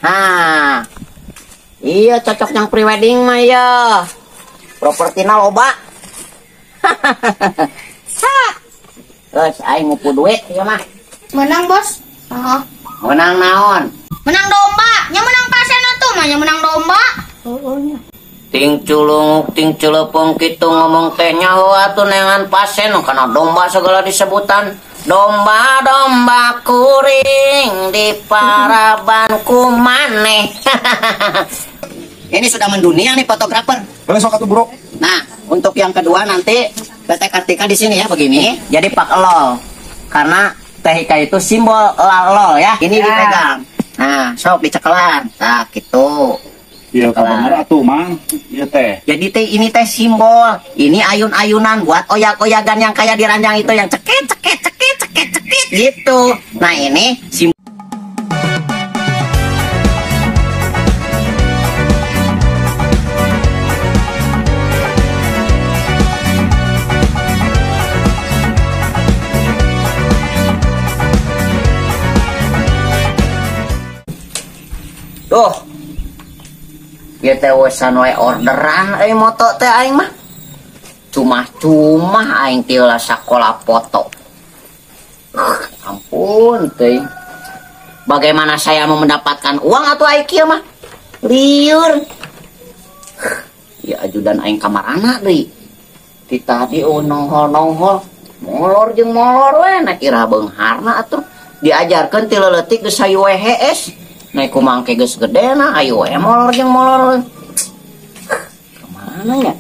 Nah, iya cocok yang prewedding mah ya. Propertina loba. Terus aing ngupu duit ya mah. Menang bos. Oh. Menang naon? Menang domba. Nya menang pasen atuh mah nya menang domba. Oh nya. Ting culung ting celepeng kitu ngomong teh nyaho atuh nengan pasen kana domba segala disebutan. Domba-domba kuring di parabanku maneh. Ini sudah mendunia nih fotografer. Boleh sok atuh, Bro. Nah, untuk yang kedua nanti Teh Kartika di sini ya begini. Jadi pak lol. Karena Teh Ika itu simbol lol ya. Ini dipegang. Nah, sok dicekelan. Nah, gitu. Iya, bener atuh, Mang. Iya teh. Jadi teh ini teh simbol. Ini ayun-ayunan buat oyak-oyakan yang kayak di ranjang itu yang cekit gitu. Nah, ini simbol. Tuh. Ieu teh wesan we orderan moto teh aing mah. Cuma aing teh lah sakola foto. Ampun teh. Bagaimana saya mau mendapatkan uang atau aing kieu mah? Liur. Ya ajudan aing kamarana deui. Ti tadi nongol-nongol, molor jeung molor we na ira beungharna atuh. Diajarkeun ti leuletik geus hayu we hees. Naik kumangke geus gedena ayo we molor jeung molor. Kemana ya?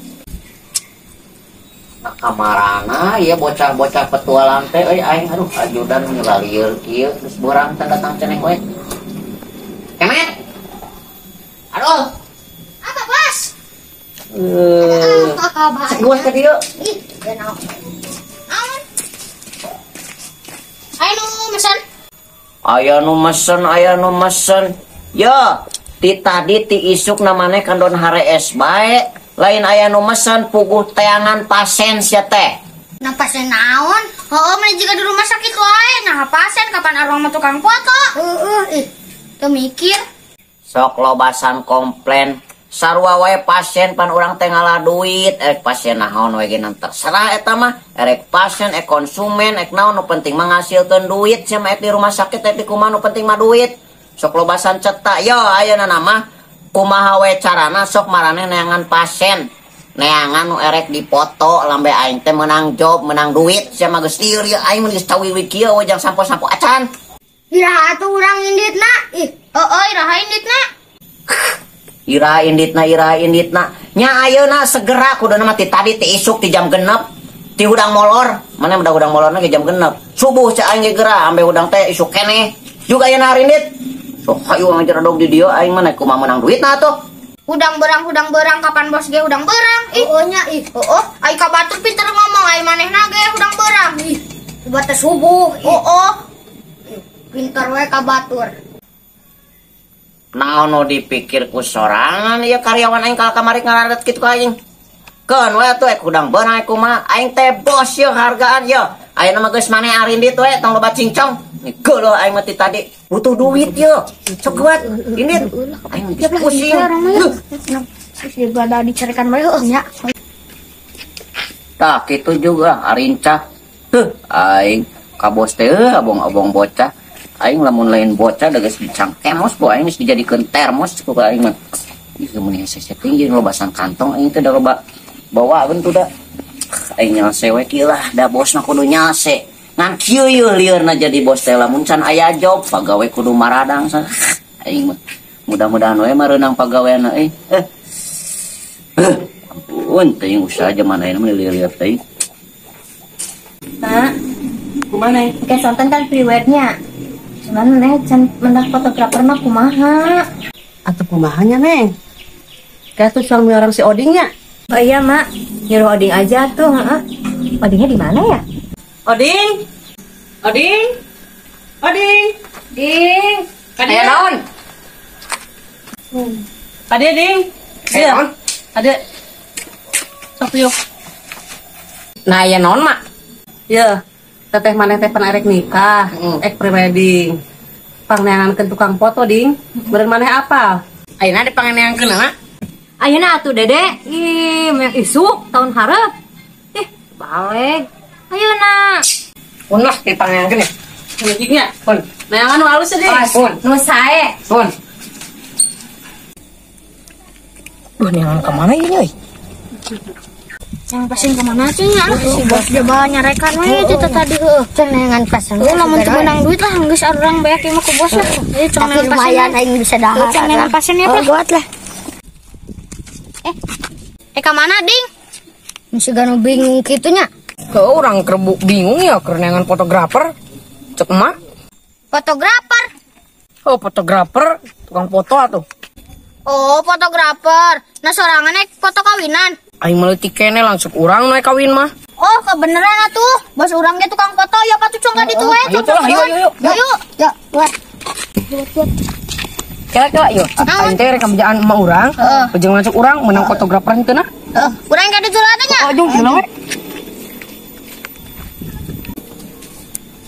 Nah, kamarana ya bocah-bocah petualang teh euy aing aduh ajudan nyelalieur kieu geus borang teh datang cenah we. Kemet. Aduh. Apa bos? Cek gua ke dieu. Ih, jangan. Aun. Ayo mesan. Aya nu mesen. Ya, ti tadi ti isuk namanya kandon harees bae. Lain aya nu mesen puguh teangan pasen sia teh. Nah pasen naon? Oh, mana juga di rumah sakit wae. Nah pasen kapan arwah mah tukang foto? Tuh mikir. Sok lobasan komplain. Sarua wae pasien pan urang teh ngalah duit. Pasien naon we geuna terserah eta mah. Erek pasien, konsumen, naon nu penting mah ngasilkeun duit sia mah di rumah sakit teh kumaha nu penting mah duit. Sok lobasan cetak. Yo ayeuna mah kumaha we carana sok maraneh neangan pasien. Neangan nu erek dipoto lambe aing teh menang job, menang duit sia mah geus lieur ieu aing geus cawiwi kieu we jang sampo-sampo acan. Iraha atuh urang inditna. Iraha inditna. Ira inditna nya ayeuna segera kuduna mah ti tadi ti isuk ti jam 6 ti hudang molor mana udah hudang molorna ge jam 6 subuh ca aing ge gera ambe hudang teh isuk keneh juga ayeuna indit sok hayu ngajar dog di dieu aing mah kumaha menang duitna atuh hudang berang kapan bos ge hudang berang nya ai ka batur pinter ngomong ai manehna ge hudang berang buat teh subuh pinter we ka batur. Naon nu dipikir ku sorangan ieu karyawan aing ka kamari ngaradet kitu ka aing. Keun we atuh hudang beunang kumaha aing teh bos ieu hargaan ieu. Ayeuna mah geus maneh arindit we tong loba cincong. Geuleuh aing mah ti tadi butuh duit ieu. Sok kuat indit. Aing pusing. Daripada dicarikan bae nya. Tah kitu juga arincah. Aing ka bos teh abong-abong bocah. Aing lamun lain bocah da geus dicangkemos po aing geus dijadikeun termos ku aing mah. Ieu mun hese tinggi lobasan kantong aing teh da loba bawaeun tuh da. Aing nyelse we kieu lah da bosna kudu nyelse. Ngan kieu yeuh lieur jadi bos teh lamun can aya job pagawe kudu maradang sana. Aing mah mudah-mudahan we mah reunang pagaweana Ampun teuing usaha zaman ayeuna mah lieur-lieur teuing. Nah, kumaha? Oke, sonten kan priwetnya. Cuman Neng can mendak fotografer mah kumaha? Atau kumahanya Neng? Kayak tuh suami orang si Odingnya. Oh iya mak, nyuruh Oding aja tuh. Odingnya di mana ya? Oding? Ding. Aya naon? Ade Ding. Iya. Ade. Sok yuk. Nah, aya naon mak? Iya. Teteh maneh teh pan arek nikah, ek prewedding. pangneangan tukang foto ding. Beren maneh apa? Ayeuna dipangeneangkeun na. Ayeuna atuh Dede. Ih, meong isuk tahun hareup. Ih, baleg. Ayeuna. Pun lah dipangeneangkeun ya. Logiknya, pun. Neangan nu halus deh. Pun. Nu sae. Pun. Duh, neangan kemana ini euy? Yang pasien kemana sih ya? Si bos dia bawa nyarekan we itu tadi heuh. Cenengan pasien. Lamun teu menang duit lah geus urang beak ieu mah ku bos lah. Ieu cenengan pasien aing bisa dahar. Cenengan pasiennya apa? Buat lah. Ka mana, Ding? Masih ganu bingung kitunya. Ke orang kerbuk bingung ya kerenangan fotografer. Cek emak. Fotografer. Oh fotografer, tukang foto atuh. Oh, fotografer. Nah, sorangan naik foto kawinan. Aing meleutik kene langsung urang naik kawin mah. Oh, kebeneran atuh. Bos urang ge tukang foto, ya patuh congga ditu we. Ayo tuh, yuk. Yuk, buat. Kira-kira yuk. Aing teh rek kambejaan emak urang. Ujung langsung urang menang fotografer henteu na. Urang ka dijual atuh nya. Oh, ujung gila we.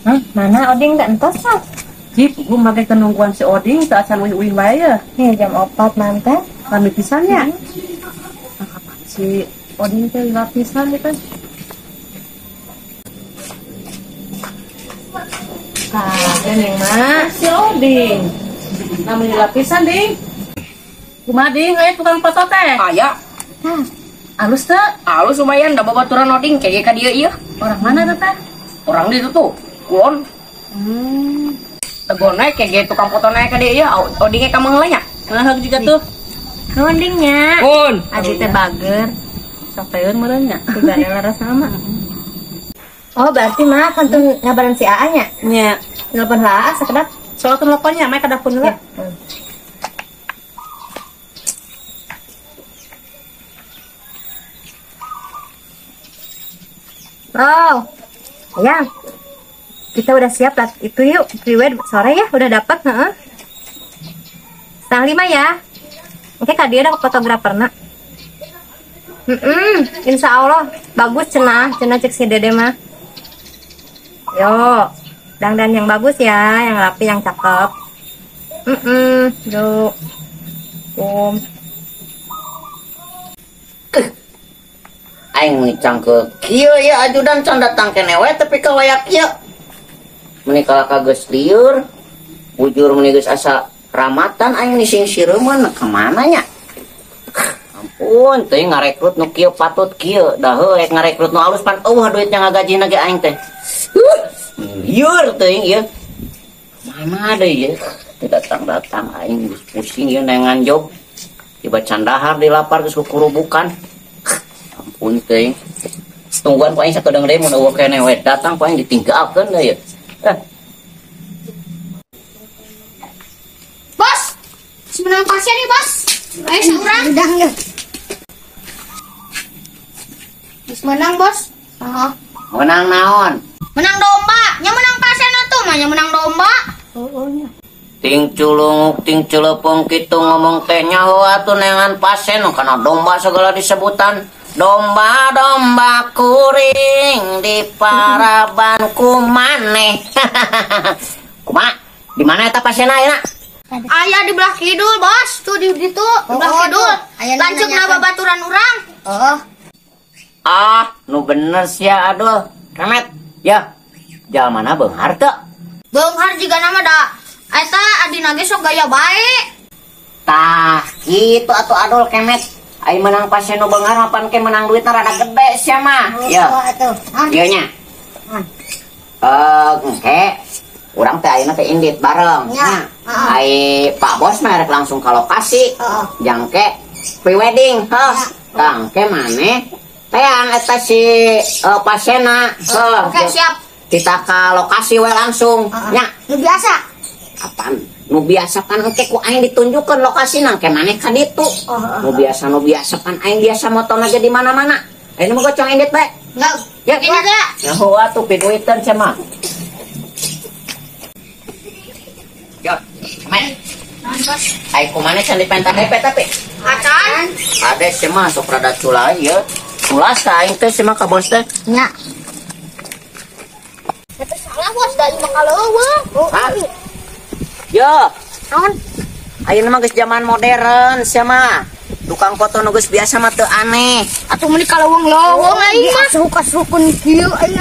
Hah, mana Oding tak entos lah. Cip, gua make kenungguan si Oding teu acan uing-uing bae ya. Jam 4 mantap. Kami pisan ya. Kapan si Oding teh lapisan ya kan? Yang mah si Oding. Namanya lapisan ding. Kumaha ding aya tukang foto teh? Aya. Alus teh? Alus lumayan da babaturan oding kayak ka dieu ieu. Orang mana teh teh? Orang di itu tuh. Kulon. Tegon naik kayak tukang foto naik ka dieu ieu odingnya ka meungeulnya nya. Nah, juga tuh. Rondingnya. Pun. Adi teh bager. Sampeun meureun nya. Tibane laras sama. Oh, berarti mah kantun ngabaran si Aa nya. Nya. Nelpon lah sakedap. Soal teleponnya make kada pun heula. Oh. Ya. Kita udah siap lah. Itu yuk, pre-wed sore ya, udah dapat, heeh. 4:30 ya. Oke, Kak dia ada fotografer nak. Insya Allah bagus cenah cek si Dede mah. Yo, dandan yang bagus ya, yang rapi, yang cakep. Yuk. Aing ngicang ke kieu ya ajudan can datang kene we tapi ka waya kieu. Menikah kageus lieur. Bujur meuni geus asa ramatan aing nising sireuman kemana nya? Ampun, teh ngarekrut nu kieu patut kieu. Da heuh rek ngarekrut nu alus pan eueuh duitnya ngagajina ge aing teh. Lieur teh ieu. Mana deui ye? Teu datang-datang aing geus pusing ieu nengan job. Tiba candahar di lapar geus kukurubukan. Ampun teh. Tungguan ku aing sakedeung deui mun eueuh kene we datang ku aing ditinggalkeun deui. Bos. Sebenarnya pasien nih, Bos. Ayo seorang. Udah ya. Bis menang, Bos. Oh. Menang naon? Menang domba. Nya menang pasien atuh mah nya menang domba. Ting culunguk ting celepeng kitu ngomong teh nyaho atuh nengan pasien kana domba segala disebutan. Domba-domba kuring di paraban ku maneh. Kumaha? Di mana eta pasien ayeuna? Aya di belah kidul, Bos. Tuh di ditu, di belah kidul. Lanceukna babaturan urang. Ah, nu bener sia aduh. Kemet. Ya. Jamanna beunghar teu? Beunghar jiga nama da. Eta adina ge sok gaya bae. Tah, kitu atuh adol kemet. Aing menang pasien nu beunghar mapan ke menang duitna rada gede sia mah. Ya. Ieu nya. Engke. Urang teh ayeuna teh indit bareng. Nya. Ai Pak Bos mah rek langsung ka lokasi. Jangke pre-wedding, heuh. Tangke maneh teang eta si pasienna. Oke, siap. Kita ka lokasi we langsung. Nya. Nu biasa. Apaan? Nu biasa kan engke ku aing ditunjukkeun lokasina ke maneh ka ditu. Nu biasa kan aing biasa motona ge di mana-mana. Ayeuna mah gocong indit bae. Enggak. Ya, Ini aja. Ya atuh piduiteun cenah mah. Yo, main. Ai kumaha can dipenta DP tapi. Acan. Ade sih mah sok rada cula ieu. Culas ka aing teh sih mah ka bos teh. Nya. Eta salah, Bos, da ieu kalau eueuh. Hah? Yo, Naon? ayeuna mah geus zaman modern sia mah. Tukang foto nu geus biasa mah teu aneh. Atuh meni kalawang-lawang aing mah. Kasruk-kasrukun kieu aing.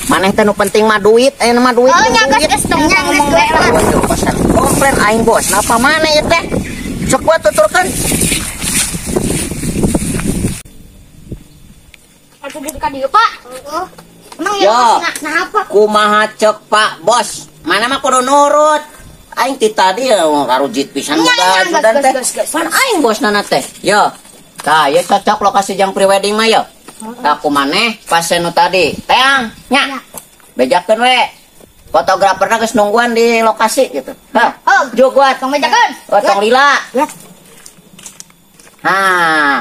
Maneh teh nu penting mah duit, ayeuna mah duit. Oh nya geus tong ngomong bae lah. Pesan komplain aing bos. Napa maneh ya teh? Sok buat tuturkeun. Atuh di ka dieu, Pak. Emang Yo. ya nah apa? Kumaha cek Pak Bos? Mana mah kudu nurut. Aing ti tadi ya karujit pisan boga ajudan teh. Pan aing bosna teh. Yo. Tah, ieu cocok lokasi jang prewedding mah yo. Tah kumaneh pasien nu tadi. Teang, nya. Bejakeun we. Fotograferna geus nungguan di lokasi gitu. Hah. Oh, Jogot. tong bejakeun. Tong lila. Ya. Nah.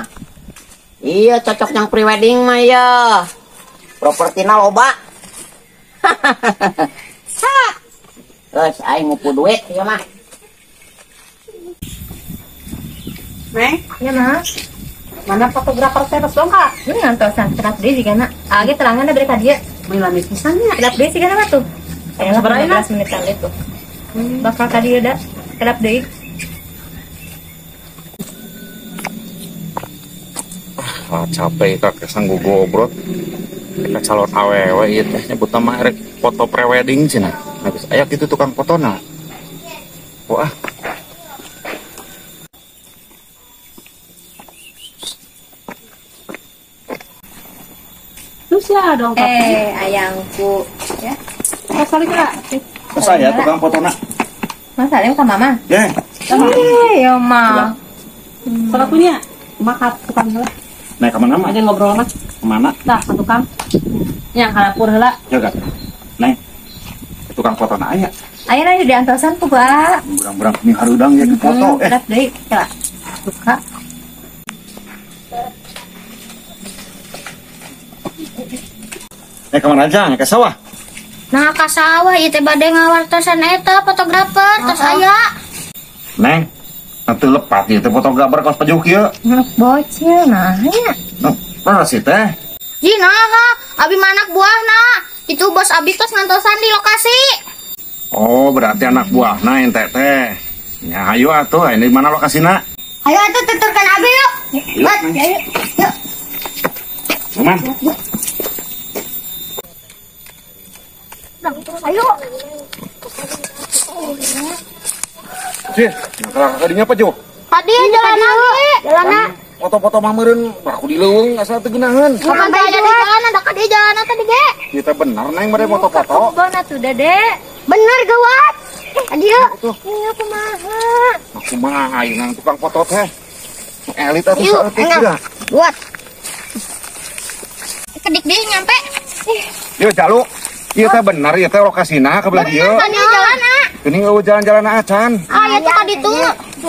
Iya cocok yang prewedding mah ya. Propertina loba. Terus aing ngupu duit ya mah. Neng, Ya mah. mana fotografer teras dong kak? Ini ngantosan terap deui sigana. Age terangan da bere ka dieu. Milami pisannya. Terap deui sigana mah tuh. Aya Sabaraha 15 menitan itu. Bakal ka dieu da. Terap deui. Capek kak kesan gogobrot. Kita calon awewe ieu teh nyebut nama rek foto prewedding cenah. Nah, geus aya kitu tukang fotona. Wah, Terus ya dong kak. Ayangku. Ya. Sorry kak. saya tukang fotona. Mas Salim ka mama. Ya, Ya mah. Kalau punya makat tukang heula. naik kemana mah? Aja ngobrol mah. Kemana? Tah, ka tukang. Yang harapur heula. Ya gak? Neng, tukang fotona aya. Ayeuna di antosan ku, Pak. Burang-burang ini harudang ya di foto. Terap deui. Coba. Buka. Kemana aja? Ke sawah? Nah ka sawah ieu teh bade ngawartosan eta fotografer tos aya. Neng, nanti lepat ya, fotografer kos pajuk ya. Bocil nah nya. Mana sih teh? Ji naha, abi manak buahna. Itu bos abi tos ngantosan di lokasi. Oh, berarti anak buah nah ente teh. Ya, ayo atuh, ini mana lokasinya? Ayo atuh tuturkan abi yuk. Yuk, Neng. Yuk. Cuman, Ayo. sih, kalau kadinya apa Jo? Tadi jalan lagi. Jalan Foto-foto mameureun aku di leuweung asal teu geunaheun. Kapan teh jadi jalan ada ka dieu jalan tadi ge. Kita bener Neng bade foto-foto. Bona tuh Dede. Bener gawat. Adieu. Tuh, Iya kumaha? aku mah ayeuna tukang foto teh. Elit atuh Yuk, saeutik enggak. juga. Buat. Kedik dia nyampe. Yuk, Jalu. Ieu teh bener ieu teh lokasina ka belah dieu. Tadi jalan ah. Geuning eueuh jalan-jalan acan. Ah ya tuh ka ditu.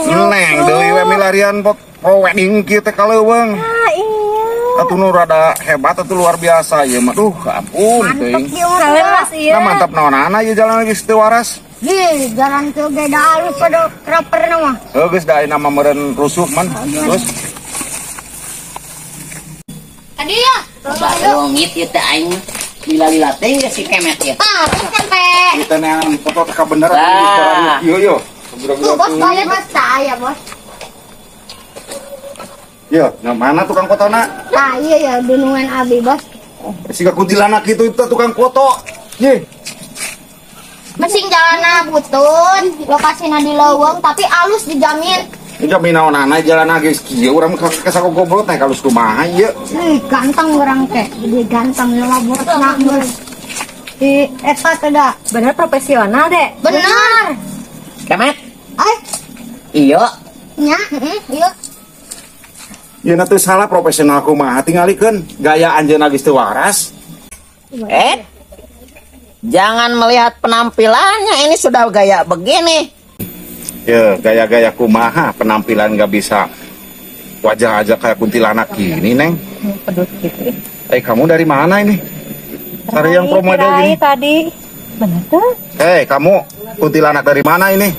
Neng deui we milarian wedding kieu teh kaleuweung. Ah iya. Atuh nu rada hebat atuh luar biasa ieu mah. Duh, ampun teuing. Kalian Mas ieu. Nah mantap naonana ieu jalan geus teu waras. Ih, jalan ke beda alus pada rapper nama. Heuh geus da ayeuna mah meureun rusuh man. Terus Tadi ya. Balongit ieu teh aing lila-lila teh geus si kemet ya. Ah, sampai. kita neang foto teh bener atuh Nah. di suara ieu yo. Tuh bos bayar bos saya bos. Yo, nah mana tukang fotona? Nah iya ya dunungan abi bos. Siga kuntilanak kitu itu tukang foto. Ye. Mesin jalan butun, lokasinya di leuweung tapi alus dijamin. Jamin naonana jalan geus kieu urang kesako goblok teh kalus kumaha ieu. Ih, ganteng orang teh. Jadi ganteng lama bosna geus. Di eta teh da. Bener profesional, Dek. Bener. Kemet. Ay, Iya. nya, iya. Ieu na teu salah profesional kumaha tingalikeun gaya anjeunna geus teu waras. Jangan melihat penampilannya, ini sudah gaya begini. Ya, gaya-gaya kumaha penampilan gak bisa wajah aja kayak kuntilanak gini, Neng. Pedut gitu. Kamu dari mana ini? Cari yang pro model gini. Tadi. Bener tuh. Kamu kuntilanak dari mana ini?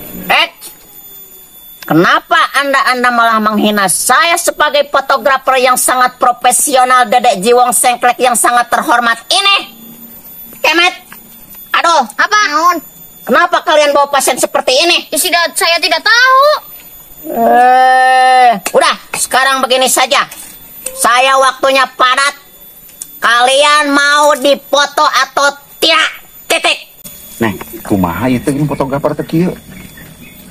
Kenapa Anda malah menghina saya sebagai fotografer yang sangat profesional, Dedek Jiwong Sengklek yang sangat terhormat ini? Kemet. Aduh, Apa? Naon? Kenapa kalian bawa pasien seperti ini? Saya tidak tahu. Udah, sekarang begini saja. Saya waktunya padat. Kalian mau dipoto atau tidak? Titik. Nah, kumaha itu ini fotografer teh kieu.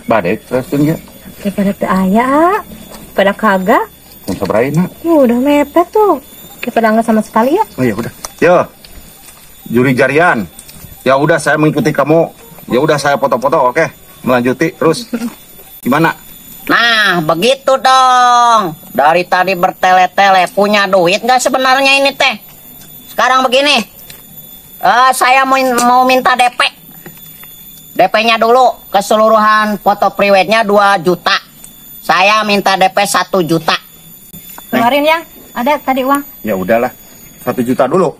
Badek teruskeun ge. Daripada teu aya, pada kagak. Mun sabaraina. Udah mepet tuh. Daripada enggak sama sekali ya. Oh ya udah. Yo. Juri jarian. Ya udah saya mengikuti kamu. Ya udah saya foto-foto, oke. Melanjuti terus. Gimana? Nah, begitu dong. Dari tadi bertele-tele, punya duit nggak sebenarnya ini teh? Sekarang begini, saya mau minta DP. DP-nya dulu, keseluruhan foto priwetnya 2 juta. Saya minta DP 1 juta. Kemarin yang ada tadi uang. Ya udahlah. 1 juta dulu.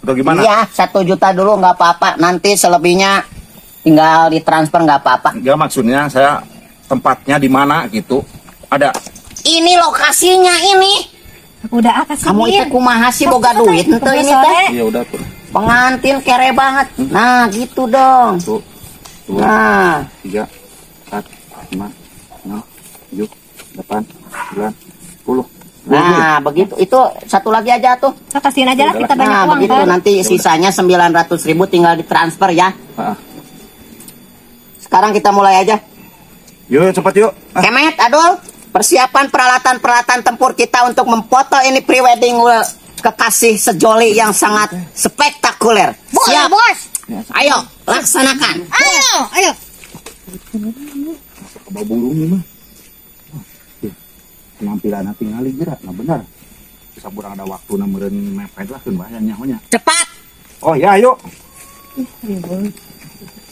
Atau gimana? Iya, 1 juta dulu nggak apa-apa. Nanti selebihnya tinggal ditransfer nggak apa-apa. Enggak, maksudnya saya tempatnya di mana gitu. Ada. Ini lokasinya ini. Udah kasih. Kamu itu kumaha sih boga duit ente ini teh? Ya udah tuh. Pengantin kere banget. Nah, gitu dong. 1, 2, Nah, 3, 4, 5, 6, 7, 8, 9, 10. nah begitu. Itu satu lagi aja tuh. Kasihin aja lah kita banyak Nah, uang begitu kan. nanti sisanya 900.000 tinggal ditransfer ya. Sekarang kita mulai aja. Yuk cepat yuk. Kemet, Adul, persiapan peralatan-peralatan tempur kita untuk memfoto ini prewedding kekasih sejoli yang sangat spektakuler. Siap, Bos. ayo laksanakan. Ayo. Bawa burung ini mah. Penampilan tinggali gerak, nah benar. Bisa kurang ada waktu nameureun mepet lah keun bahaya nyahonya. Cepat. Oh ya, ayo.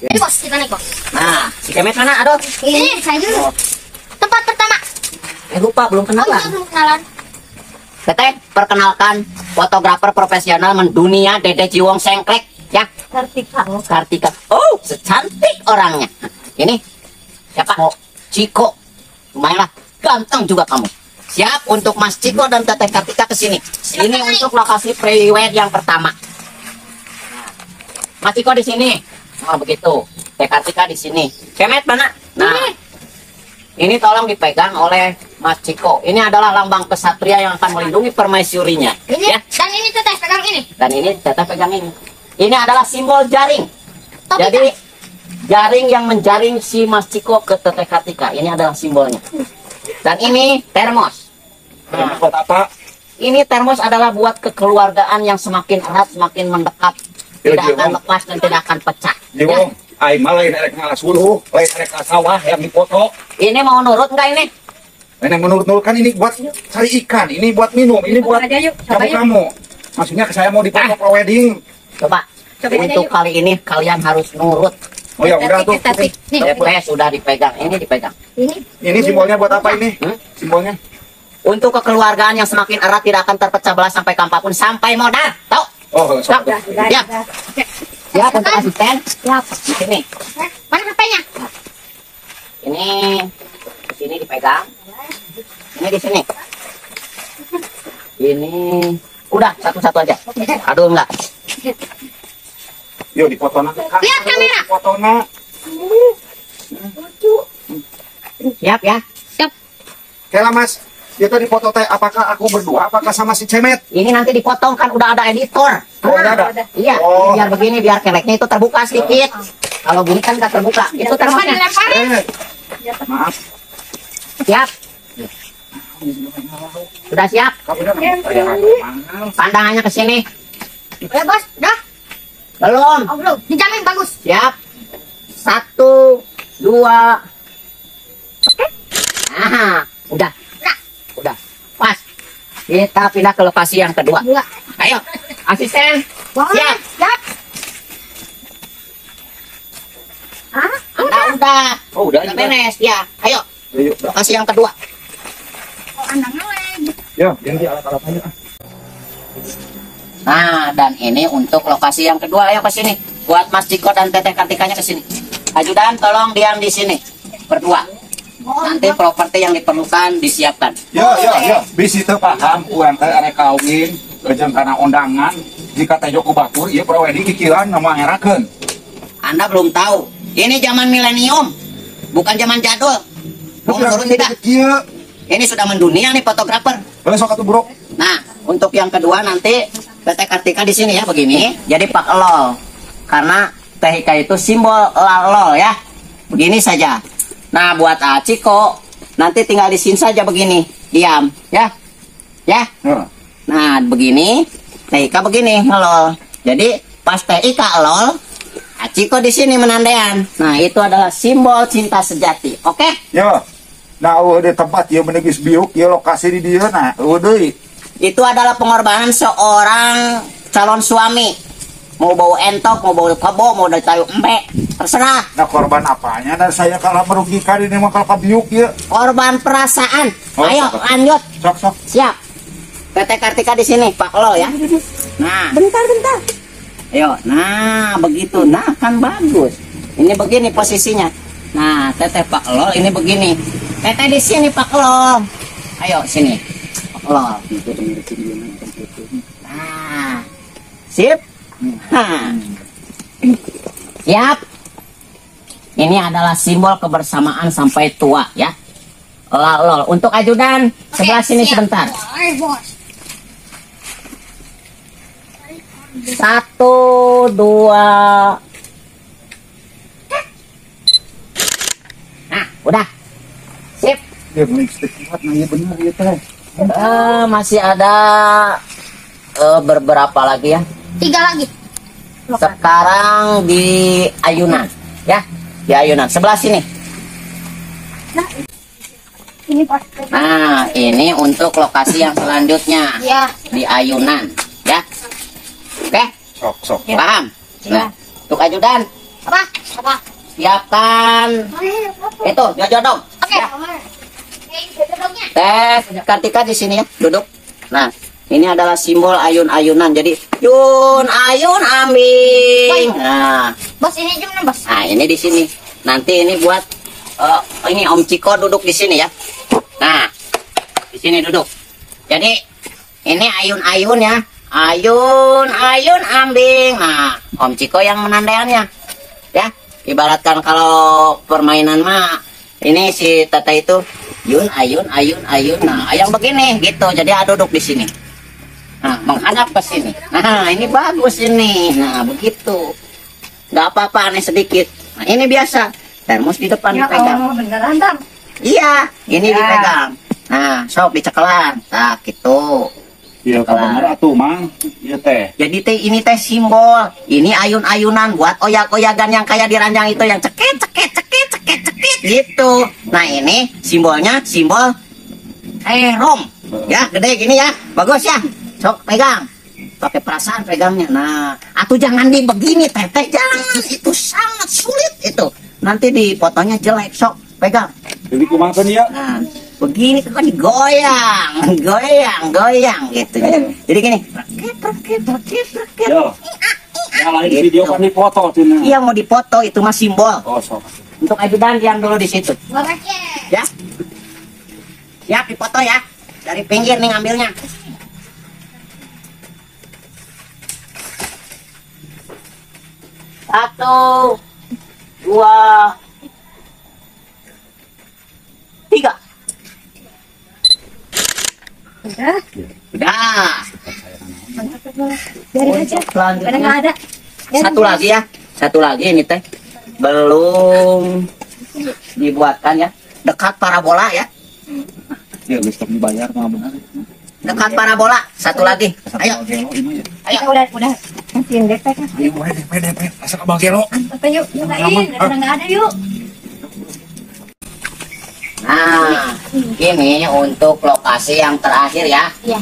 Ini bos, kita nih bos. Nah, si Kemet mana, Adul? Ini saya dulu. Tempat pertama. Lupa, belum Oh kenalan. iya, belum kenalan. Teteh, perkenalkan fotografer profesional mendunia Dede Jiwong Sengklek ya. Kartika. Oh, secantik orangnya. Ini siapa? Ciko. Lumayan lah, ganteng juga kamu. Siap untuk Mas Ciko dan Teteh Kartika ke sini. Ini untuk lokasi pre-wed yang pertama. Mas Ciko di sini. Oh, begitu. Teteh Kartika di sini. Kemet mana? Nah, ini tolong dipegang oleh Mas Ciko. Ini adalah lambang kesatria yang akan melindungi permaisurinya. Ini Ya. dan ini teteh pegang ini. Dan ini Teteh pegang ini. Ini adalah simbol jaring. Tapi Jadi jaring yang menjaring si Mas Ciko ke Teteh Kartika. Ini adalah simbolnya. Dan ini termos. Nah, buat apa? Ini termos adalah buat kekeluargaan yang semakin erat, semakin mendekat. Ya, Tidak akan Jiwong. lepas dan tidak akan pecah. Ya. Jiwong, aing mah lain erek ngalas hulu, lain erek ka sawah yang dipoto. Ini mau nurut nggak ini? Nenek menurut-nurut kan ini buat cari ikan, ini buat minum, ini buat kamu. Maksudnya saya mau dipoto pre-wedding. Coba. Untuk kali ini kalian harus nurut. Oh ya udah tuh. Boleh sudah dipegang. Ini dipegang. Ini simbolnya buat apa ini? Simbolnya? Untuk kekeluargaan yang semakin erat tidak akan terpecah belah sampai kapanpun, sampai modal. Tahu? Oh, Stop. Siap. Siap untuk asisten. Siap. Sini. Mana HP-nya? Ini di sini dipegang. Ini di sini. Ini udah satu-satu aja. Aduh enggak. Yuk dipoto nanti. Lihat kamera. Foto na. Siap ya. Siap. Kela Mas, kita di foto teh apakah aku berdua apakah sama si Cemet? Ini nanti dipotong kan udah ada editor. Oh, udah ada. Iya, Oh. biar begini biar keleknya itu terbuka sedikit. Kalau gini kan nggak terbuka. Itu termosnya. Maaf. Siap. Sudah siap. Pandangannya ke sini. Ya bos, udah. Belum. Oh belum. Dijamin bagus. Siap. 1, 2. Oke. Nah, udah. Udah. Pas. Kita pindah ke lokasi yang kedua. Dua. Ayo, asisten. Siap. Siap. Hah? Udah. Oh, udah. Udah beres. Ya. Ayo, Yuk. lokasi yang kedua. Oh, andangnya lagi. Yo, ganti alat-alatnya. Nah, dan ini untuk lokasi yang kedua. Ayo ke sini. Buat Mas Ciko dan Teteh Kartikanya ke sini. Ajudan, tolong diam di sini. Berdua. Nanti properti yang diperlukan disiapkan. Yo, bisi teu paham urang teh arek kawin, jeung kana undangan, jika teh Joko Batur ieu pre-wedding kikiran nama herakeun. Anda belum tahu Ini zaman milenium, bukan zaman jadul. Mau menurun tidak? Iya. Ini sudah mendunia nih fotografer. Boleh sok atuh, Bro. Nah, untuk yang kedua nanti Teteh Kartika di sini ya begini. Jadi Pak Lol. Karena Teh Ika itu simbol lol ya. Begini saja. Nah, buat Aciko nanti tinggal di sini saja begini. Diam ya. Ya. Heeh. Nah, begini. Teh Ika begini lol. Jadi pas Teh Ika lol, Aciko di sini menandaian. Nah, itu adalah simbol cinta sejati. Oke? Ya. Nah, di tempat ya menegis biuk ya lokasi di dia nah. Deui. Itu adalah pengorbanan seorang calon suami. Mau bawa entok, mau bawa kebo, mau dari tayu embe, terserah. Nah, korban apanya? Dan saya kalah merugikan ini mah kalau biuk ya. Korban perasaan. Oh, Ayo sok. lanjut. Sok. Siap. Teteh Kartika di sini, Pak Lol ya. Nah, bentar. Ayo, nah begitu. Nah, kan bagus. Ini begini posisinya. Nah, Teteh Pak Lol ini begini. Teteh di sini Pak Lol. Ayo sini. Pak Lol. Nah. Sip. Nah. Siap. Ini adalah simbol kebersamaan sampai tua ya. Lol. Untuk ajudan sebelah sini sebentar. Satu, dua. Nah, udah. Sip. Ya lipstick kuat nah iya bener ya teh. Masih ada beberapa lagi ya. 3 lagi. Sekarang di ayunan ya. Di ayunan sebelah sini. Ini pas. Nah, ini untuk lokasi yang selanjutnya. Ya. Di ayunan ya. Oke, Sok. paham? Nah, untuk ajudan Apa? siapkan itu jodoh. Oke. Ya. Teh Kartika di sini ya, duduk. Nah, ini adalah simbol ayun-ayunan. Jadi, yun ayun ambing. Nah, Bos ini gimana, Bos? nah ini di sini. Nanti ini buat ini Om Ciko duduk di sini ya. Nah, di sini duduk. Jadi, ini ayun-ayun ya. Ayun ambing. Nah, Om Ciko yang menandaiannya. Ya, ibaratkan kalau permainan mah ini si Teteh itu yun ayun. Nah, yang begini gitu. Jadi duduk di sini. Nah, menghadap ke sini. Nah, ini bagus ini. Nah, begitu. Nggak apa-apa aneh sedikit. Nah, ini biasa. Termos di depan dipegang. beneran Tam. Iya, ini dipegang. Nah, sok dicekelan. Nah, gitu. Iya bener atuh mang. Iya teh. Jadi teh ini teh simbol. Ini ayun-ayunan buat oyak-oyakan yang kayak di ranjang itu yang cekit gitu. Nah, ini simbolnya simbol rom. Ya, gede gini ya. Bagus ya. Sok pegang. Pakai perasaan pegangnya. Nah, atuh jangan di begini teteh, jangan. Itu sangat sulit itu. Nanti di fotonya jelek. Sok pegang. Jadi kumaha ya? Nah, begini kan digoyang gitu. Jadi gini, rakit. Yo. Ya lain Gitu. video kan dipoto cenah. Iya mau dipoto itu mah simbol. Oh, sok. Untuk ajudan diam dulu di situ. Ya. Siap dipoto ya. Dari pinggir nih ngambilnya. Satu, dua, tiga. Udah. Biarin aja. Pada nggak ada. Satu lagi ya. Satu lagi ini teh. Belum dibuatkan ya. Dekat parabola ya. Ya listrik dibayar mah bener. Dekat parabola. Satu lagi. Ayo. Ayo. Udah. Nantiin deh kan. Ayo DP. Asa ka bagelo. Apa yuk? Nyobain. Udah nggak ada yuk. Nah, ini untuk lokasi yang terakhir ya. Iya.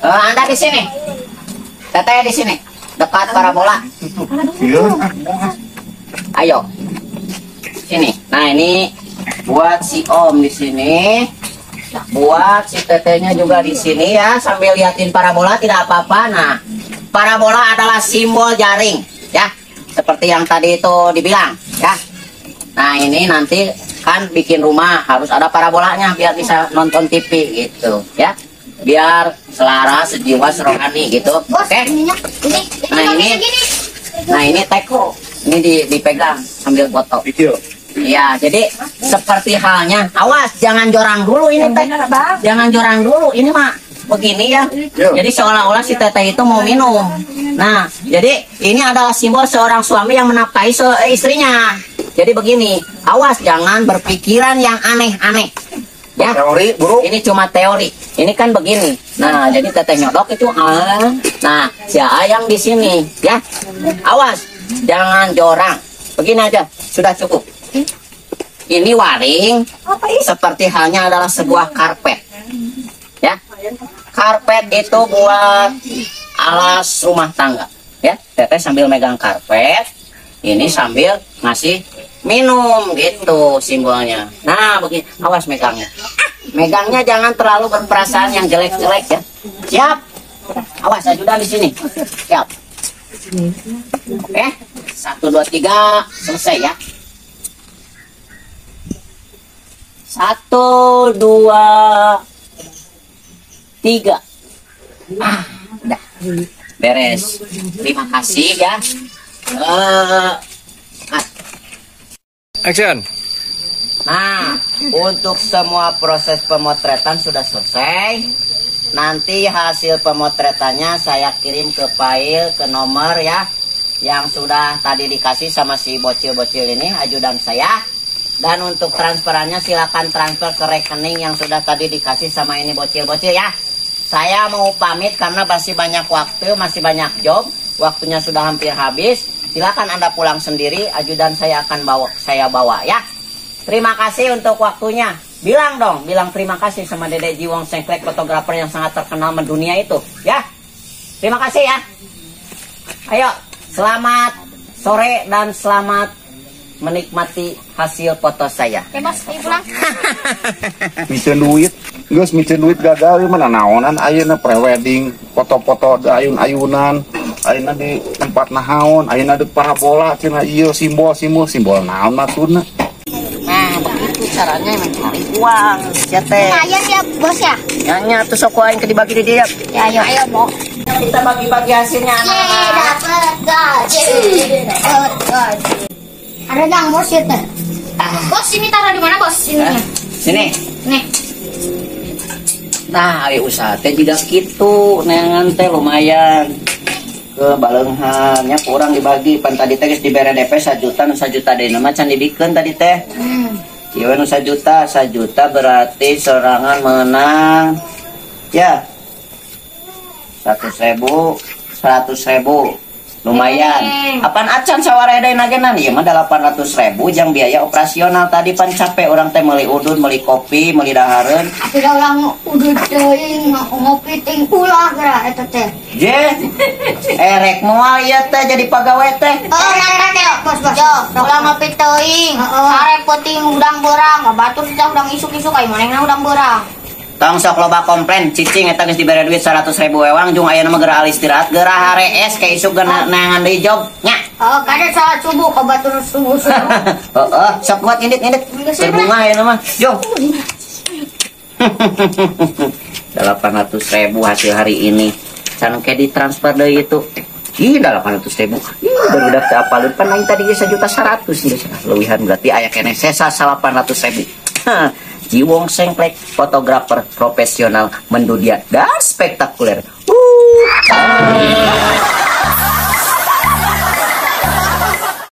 Anda di sini. Teteh di sini. Dekat parabola. Ayo. Sini. Nah, ini buat si Om di sini. Buat si tetehnya juga di sini ya. Sambil liatin parabola tidak apa-apa. Nah, parabola adalah simbol jaring ya. Seperti yang tadi itu dibilang ya. Nah, ini nanti kan bikin rumah harus ada parabolanya biar bisa nonton TV gitu ya. Biar selaras sejiwa serohani gitu. Oke. Ini. Nah, ini teko. Ini dipegang sambil foto. Video. Iya, jadi seperti halnya, awas jangan jorang dulu ini teh. Jangan jorang dulu, ini mah begini ya. Jadi seolah-olah si teteh itu mau minum. Nah, jadi ini adalah simbol seorang suami yang menafkahi istrinya. Jadi begini, awas jangan berpikiran yang aneh-aneh. Ya, Teori, buruk. ini cuma teori. Ini kan begini. Nah, jadi teteh nyodok itu nah, si ayang di sini, ya. Awas, jangan jorang. Begini aja, sudah cukup. Ini waring seperti halnya adalah sebuah karpet. Ya. Karpet itu buat alas rumah tangga. Ya, teteh sambil megang karpet, ini sambil ngasih minum gitu simbolnya. Nah, begini, awas megangnya. Megangnya jangan terlalu berperasaan yang jelek-jelek ya. Siap. Awas ajudan di sini. Siap. Oke. 1 2 3 selesai ya. 1 2 3. Udah. Beres. Terima kasih ya. Action. Nah, untuk semua proses pemotretan sudah selesai. Nanti hasil pemotretannya saya kirim ke file, ke nomor ya, yang sudah tadi dikasih sama si bocil-bocil ini, ajudan saya. Dan untuk transferannya silakan transfer ke rekening yang sudah tadi dikasih sama ini bocil-bocil ya. Saya mau pamit karena masih banyak waktu, masih banyak job, waktunya sudah hampir habis. Silakan Anda pulang sendiri, ajudan saya akan bawa ya. Terima kasih untuk waktunya. Bilang dong, bilang terima kasih sama Dede Jiwong Sengklek, fotografer yang sangat terkenal mendunia itu, ya. Terima kasih ya. Ayo, selamat sore dan selamat menikmati hasil foto saya. Oke, Bos, ayo pulang. Micen duit. Geus micen duit gagal ieu mana naonan ayeuna prewedding, foto-foto ayun-ayunan. Ayeuna di tempat naon, ayeuna di parabola cenah ieu simbol naon maksudna. Nah, begitu caranya mencari uang. Ya teh. Lumayan ya, Bos ya. Nyanyi tuh sok aing ke dibagi di dia. Ya, ayo, Bos. Kita bagi-bagi hasilnya anak-anak. Dapat gaji. Ada dang, Bos ya teh. Bos, ini taruh di mana, Bos? Sini. Sini. Nih. Nah, ayo usaha teh juga gitu, neangan teh lumayan. Ke balenghannya kurang dibagi, pan tadi teh geus dibere DP 1 juta, nu 1 juta deui mah can dibikeun tadi teh. Ieu nu 1 juta berarti sorangan menang. Ya. 100.000, 100.000. Lumayan. Apaan acan sawarede nagenan? Ieu mah 800.000 jang biaya operasional tadi pan capek orang teh meuli udun, meuli kopi, meuli dahareun. Tapi da ulang udut teuing ngopi ting ulah geura eta teh. Je. Erek moal ieu teh jadi pagawe teh. Oh, teh, Bos. Yo, ulang ngopi teuing. Sare peuting udang beurang, batur teh udang isuk-isuk ai manehna udang beurang. Tong sok loba komplain, cicing eta geus dibere duit 100.000 ewang jung ayeuna mah geura ali istirahat, geura harees ke isuk geuna neangan deui job nya. Oh, kada salat subuh ka batur subuh. Heeh, sok buat indit berbunga ayeuna mah. Jung. 800.000 hasil hari ini. Can ke ditransfer deui itu. Ih, 800.000. Ih, barudak teu apaleun pan aing tadi ge 1.100.000 geus. Leuwihan berarti aya keneh sesa 800.000. Jiwong Sengklek, fotografer profesional mendunia dan spektakuler.